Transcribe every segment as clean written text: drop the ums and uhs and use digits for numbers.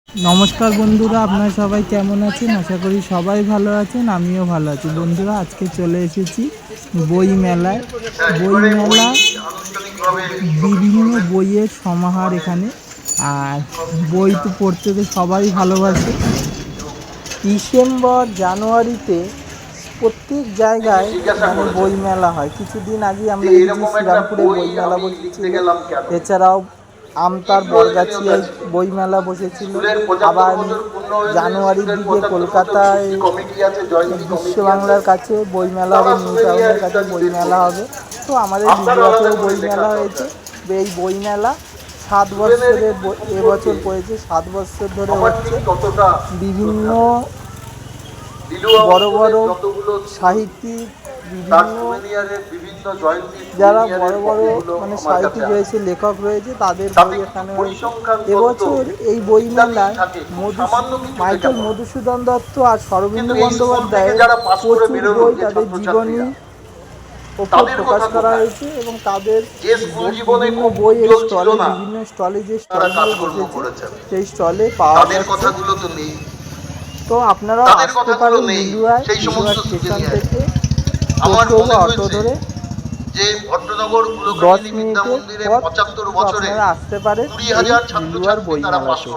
নমস্কার বন্ধুরা, আপনারা সবাই কেমন আছেন? আশা করি সবাই ভালো আছেন, আমিও ভালো আছি। বন্ধুরা, আজকে চলে এসেছি বই মেলায়। বই মেলা, বিভিন্ন বইয়ের সমাহার এখানে। আর বই তো পড়তে তো সবাই ভালোবাসে। ডিসেম্বর জানুয়ারিতে প্রত্যেক জায়গায় মানে বই মেলা হয়। কিছুদিন আগে আমরা দেখেছি শ্রীরামপুরে বই মেলা বসেছিল, এছাড়াও আমতার বরগাছিয়ায় বই মেলা বসেছিল। আবার জানুয়ারির দিকে কলকাতায় বিশ্ব বাংলার কাছে বই মেলা হবে, নিউ টাউনের কাছে বই মেলা হবে। তো আমাদের বিজয়াতেও বই মেলা হয়েছে। এই বই মেলা 7 বছরের এবছর পড়েছে, 7 বছর ধরে হচ্ছে। বিভিন্ন বড় বড় সাহিত্যিক, বিভিন্ন যারা বড় বড় মানে সাহিত্যিক রয়েছে, লেখক রয়েছে, তাদের বই এখানে রয়েছে। এবছর এই বই মেলায় মাইকেল মধুসূদন দত্ত আর শরদিন্দু বন্দ্যোপাধ্যায়ের প্রচুর বই, তাদের জীবনী ওপর প্রকাশ করা হয়েছে এবং তাদের বিভিন্ন বই এই স্টলে, বিভিন্ন স্টলে যে স্টলগুলো বসেছে সেই স্টলে পাওয়া যাচ্ছে। তো আপনারা আসতে পারেন লিলুয়ায় স্টেশন থেকে টোটো বা অটো ধরে 10 মিনিটের পথ আপনারা আসতে পারেন লিলুয়ার বই মেলাতে।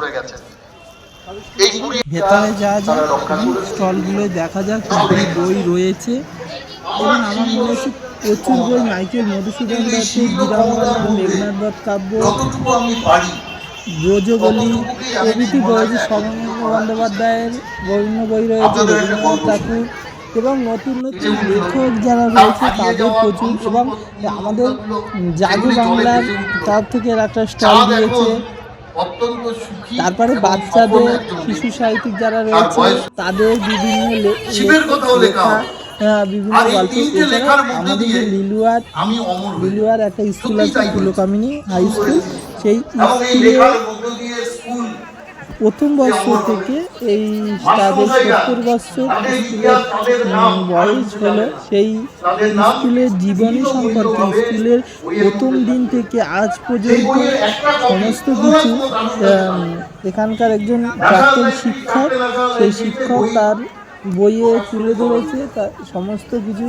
ভেতরে যাওয়া যাক, স্টলগুলো দেখা যাক কী বই রয়েছে। এবং আমার মনে হচ্ছে প্রচুর বই, মাইকেল মধুসূদন দত্ত, বীরাঙ্গনা, মেঘনাদ বধ কাব্য, ব্রজবলি প্রভৃতি রয়েছে। শরদিন্দু বন্দ্যোপাধ্যায়ের বিভিন্ন বই রয়েছে, রবীন্দ্রনাথ ঠাকুর এবং নতুন নতুন লেখক যারা রয়েছে তাদের প্রচুর। এবং আমাদের জাদু বাংলার তরফ থেকে একটা স্টল দিয়েছে। তারপরে বাচ্চাদের, শিশু সাহিত্যিক যারা রয়েছে তাদের বিভিন্ন লেখা, বিভিন্ন গল্প। এছাড়া আমাদের যে লিলুয়ার একটা স্কুল আছে, ফুলকামিনী হাই স্কুল, সেই স্কুলে প্রথম বছর থেকে এই তাদের 70 বছর স্কুলের বয়স হলো। সেই স্কুলের জীবনী সম্পর্কে স্কুলের প্রথম দিন থেকে আজ পর্যন্ত সমস্ত কিছু এখানকার একজন প্রাক্তন শিক্ষক, সেই শিক্ষক তার বইয়ে তুলে ধরেছে, তার সমস্ত কিছু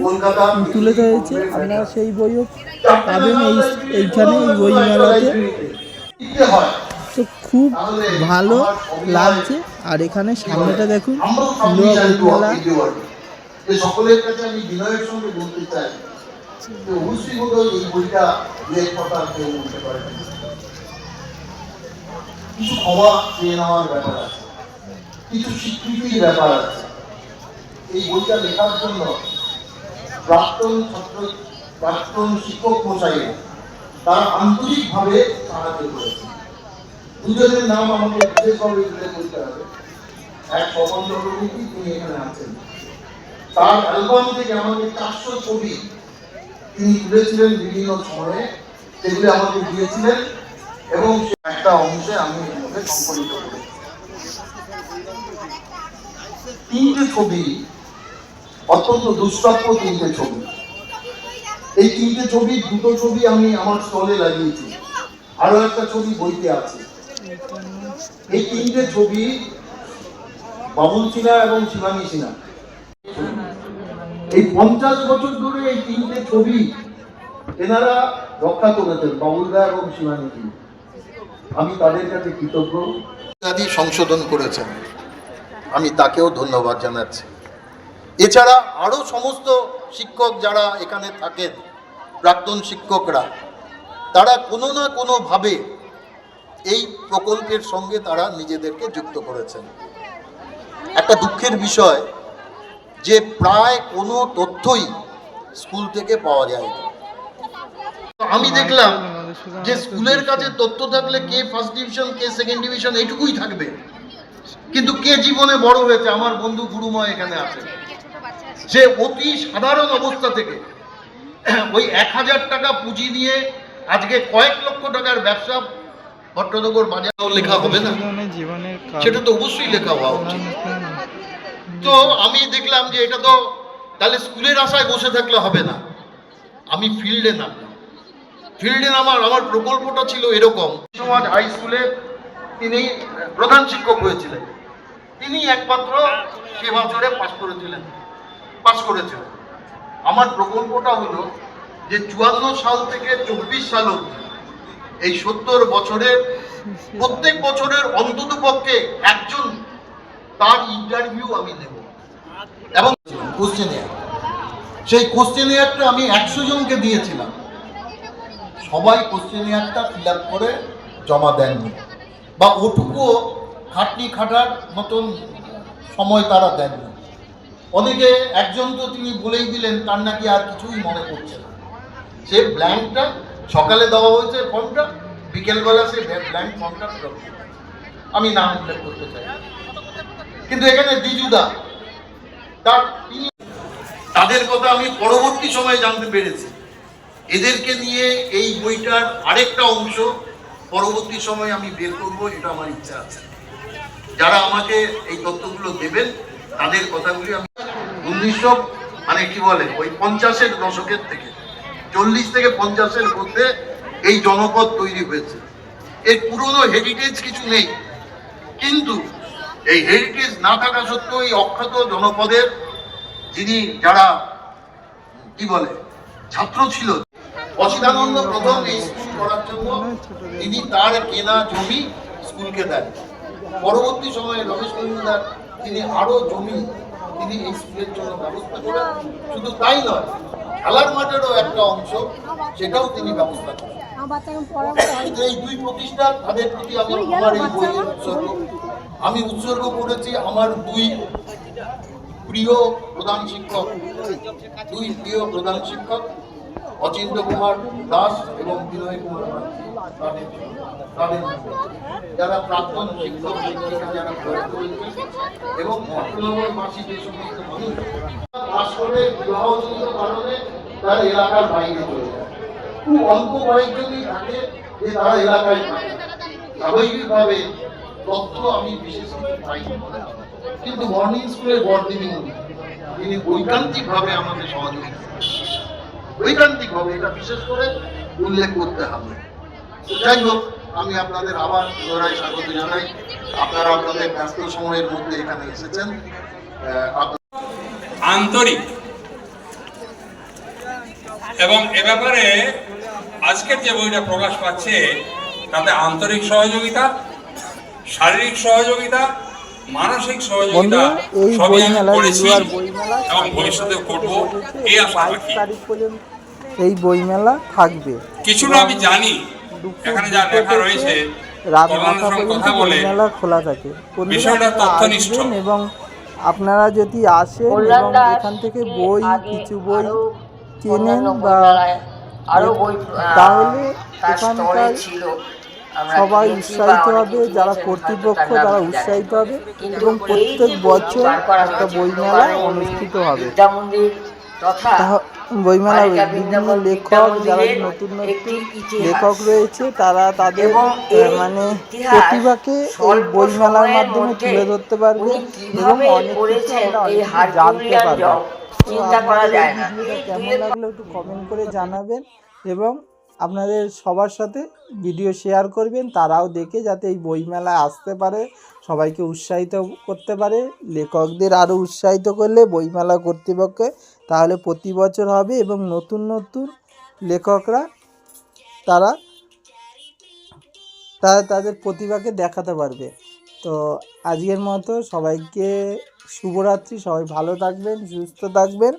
তুলে ধরেছে। আপনারা সেই বইও পাবেন এইখানে এই বই মেলাতে। তো খুব ভালো লাগছে। আর এখানে সামনেটা দেখুন, লিলুয়া বই মেলা। সকলের কাছে আমি বিনয়ের সঙ্গে বলতে চাই যে অবশ্যই বোধহয় এই বইটা দু এক কথা কেউ বলতে পারে, কিছু ক্ষমা চেয়ে নেওয়ার ব্যাপার আছে, কিছু স্বীকৃতির ব্যাপার আছে। এই বইটা লেখার জন্য প্রাক্তন শিক্ষক মশাইয়ের তারা আন্তরিকভাবে সাহায্য করেছে। দুজনের নাম আমাকে বিশেষভাবে উল্লেখ করতে হবে। এক স্বপন চক্রবর্তী, তিনি এখানে আছেন। তার অ্যালবাম থেকে আমাকে 400 ছবি তিনি তুলেছিলেন বিভিন্ন সময়ে, সেগুলি আমাকে দিয়েছিলেন এবং একটা অংশে আমি ওকে সংকলিত করি। 3টে ছবি অত্যন্ত দুষ্প্রাপ্য, 3টে ছবি। এই 3টে ছবি, 2টো ছবি আমি আমার স্টলে লাগিয়েছি, আরো একটা ছবি বইতে আছে। এই 3টে ছবি বাবুল সিনহা এবং শিবানী সিনহা। এই 50 বছর ধরে এই 3টে ছবি এনারা রক্ষা করেছেন, বাবুলদা এবং শিবানী। আমি তাদের কাছে কৃতজ্ঞ। ইত্যাদি সংশোধন করেছেন, আমি তাকেও ধন্যবাদ জানাচ্ছি। এছাড়া আরো সমস্ত শিক্ষক যারা এখানে থাকেন, প্রাক্তন শিক্ষকরা, তারা কোনো না কোনো ভাবে এই প্রকল্পের সঙ্গে তারা নিজেদেরকে যুক্ত করেছেন। একটা দুঃখের বিষয় যে প্রায় কোনো তথ্যই স্কুল থেকে পাওয়া যায় না। আমি দেখলাম যে স্কুলের কাছে তথ্য থাকলে কে ফার্স্ট ডিভিশন, কে সেকেন্ড ডিভিশন, এইটুকুই থাকবে, কিন্তু কে জীবনে বড় হয়েছে। আমার বন্ধু গুরুময় এখানে আছে, যে অতি সাধারণ অবস্থা থেকে ওই 1000 টাকা পুঁজি নিয়ে আজকে কয়েক লক্ষ টাকার ব্যবসা ভট্টনগর বাজারেও লেখা হবে না, সেটা তো অবশ্যই লেখা হওয়া উচিত। তো আমি দেখলাম যে এটা তো তাহলে স্কুলের আশায় বসে থাকলে হবে না। আমি ফিল্ডে নামলাম। আমার প্রকল্পটা ছিল এরকম, সমাজ হাই স্কুলে তিনি প্রধান শিক্ষক হয়েছিলেন, তিনি একমাত্র সে বছরে পাস করেছিলেন। আমার প্রকল্পটা হলো যে 54 সাল থেকে 24 সাল অবধি এই 70 বছরের প্রত্যেক বছরের অন্তত পক্ষে একজন তার ইন্টারভিউ আমি নেব এবং কোশ্চেনিয়ার, সেই কোশ্চেনিয়ারটা আমি 100 জনকে দিয়েছিলাম, সবাই কোশ্চেনিয়ারটা ফিল আপ করে জমা দেননি বা ওটুকুও খাটনি খাটার মতন সময় তারা দেননি। অনেকে, একজন তো তিনি বলেই দিলেন তার নাকি আর কিছুই মনে পড়ছে না, সে ব্ল্যাঙ্কটা সকালে দেওয়া হয়েছে ফর্মটা, বিকেলবেলা সে ব্ল্যাঙ্ক ফর্মটা ফেরত দিল। আমি নাম উল্লেখ করতে চাই, কিন্তু এখানে দ্বিজুদা তাদের কথা আমি পরবর্তী সময়ে জানতে পেরেছি। এদেরকে নিয়ে এই বইটার আরেকটা অংশ পরবর্তী সময়ে আমি বের করব, এটা আমার ইচ্ছা আছে। যারা আমাকে এই তথ্যগুলো দেবেন তাদের কথাগুলি আমি 1900 মানে কি বলে ওই 50-এর দশকের থেকে 40 থেকে 50-এর মধ্যে এই জনপদ তৈরি হয়েছে। এর পুরনো হেরিটেজ কিছু নেই, কিন্তু এই হেরিটেজ না থাকা সত্ত্বেও এই অখ্যাত জনপদের যারা কি বলে ছাত্র ছিল, অচিতানন্দ প্রথম এই স্কুল করার জন্য তিনি তার কেনা জমি স্কুলকে দেন। পরবর্তী সময়ে রমেশ মজুমদার তিনি আরো জমি তিনি এই স্কুলের জন্য ব্যবস্থা করেন। শুধু তাই নয়, খেলার মাঠেরও একটা অংশ সেটাও তিনি ব্যবস্থা করেন। এই দুই প্রতিষ্ঠান তাদের প্রতি আমার এই বইয়ের আমি উৎসর্গ করেছি আমার দুই প্রিয় প্রধান শিক্ষক অচিন্ত্য কুমার দাস এবং বিনয় কুমার তাদের যারা প্রাক্তন শিক্ষক যারা প্রয়োগ করেছেন এবং অটোনগরবাসী যে সমস্ত মানুষ পাশ করে বিবাহজনিত কারণে তারা এলাকার বাইরে চলে যায়। খুব অল্প কয়েকজনই থাকে যে তারা এলাকায় থাকে। স্বাভাবিকভাবে তথ্য আমি বিশেষ কিছু পাই, কিন্তু মর্নিং স্কুলের বড়দিনী তিনি বৈকান্তিকভাবে আমাদের সহযোগিতা, বৈকান্তিকভাবে এটা বিশেষ করে উল্লেখ করতে হবে। যাই হোক, আমি আপনাদের আবার পুনরায় স্বাগত জানাই। আপনারা আপনাদের ব্যস্ত সময়ের মধ্যে এখানে এসেছেন। আন্তরিক এবং এ ব্যাপারে আজকের যে বইটা প্রকাশ পাচ্ছে তাতে আন্তরিক সহযোগিতা, শারীরিক সহযোগিতা, মানসিক সহযোগিতা সবই আমি করেছি এবং ভবিষ্যতে করব এই আশা রাখি। এই বইমেলা থাকবে, কিছুটা আমি জানি এখানে যা লেখা রয়েছে রাত 9টা পর্যন্ত বইমেলা খোলা থাকে। বিষয়টা তথ্যনিষ্ঠ এবং আপনারা যদি আসেন এবং এখান থেকে বই কিছু বই কেনেন বা তাহলে এখানকার সবাই উৎসাহিত হবে, যারা কর্তৃপক্ষ তারা উৎসাহিত হবে এবং প্রত্যেক বছর একটা বইমেলা অনুষ্ঠিত হবে। বইমেলা বিভিন্ন লেখক, যারা নতুন নতুন লেখক রয়েছে তারা তাদের মানে প্রতিভাকে এই বইমেলার মাধ্যমে তুলে ধরতে পারবে এবং অনেক কিছু আমরা জানতে পারবো। তো আপনাদের এই ভিডিওটা কেমন লাগলো একটু কমেন্ট করে জানাবেন এবং আপনাদের সবার সাথে ভিডিও শেয়ার করবেন, তারাও দেখে যাতে এই বইমেলায় আসতে পারে, সবাইকে উৎসাহিত করতে পারে। লেখকদের আরও উৎসাহিত করলে বইমেলা কর্তৃপক্ষে তাহলে প্রতি বছর হবে এবং নতুন নতুন লেখকরা তারা তাদের প্রতিভাকে দেখাতে পারবে। তো আজকের মতো সবাইকে শুভরাত্রি, সবাই ভালো থাকবেন, সুস্থ থাকবেন।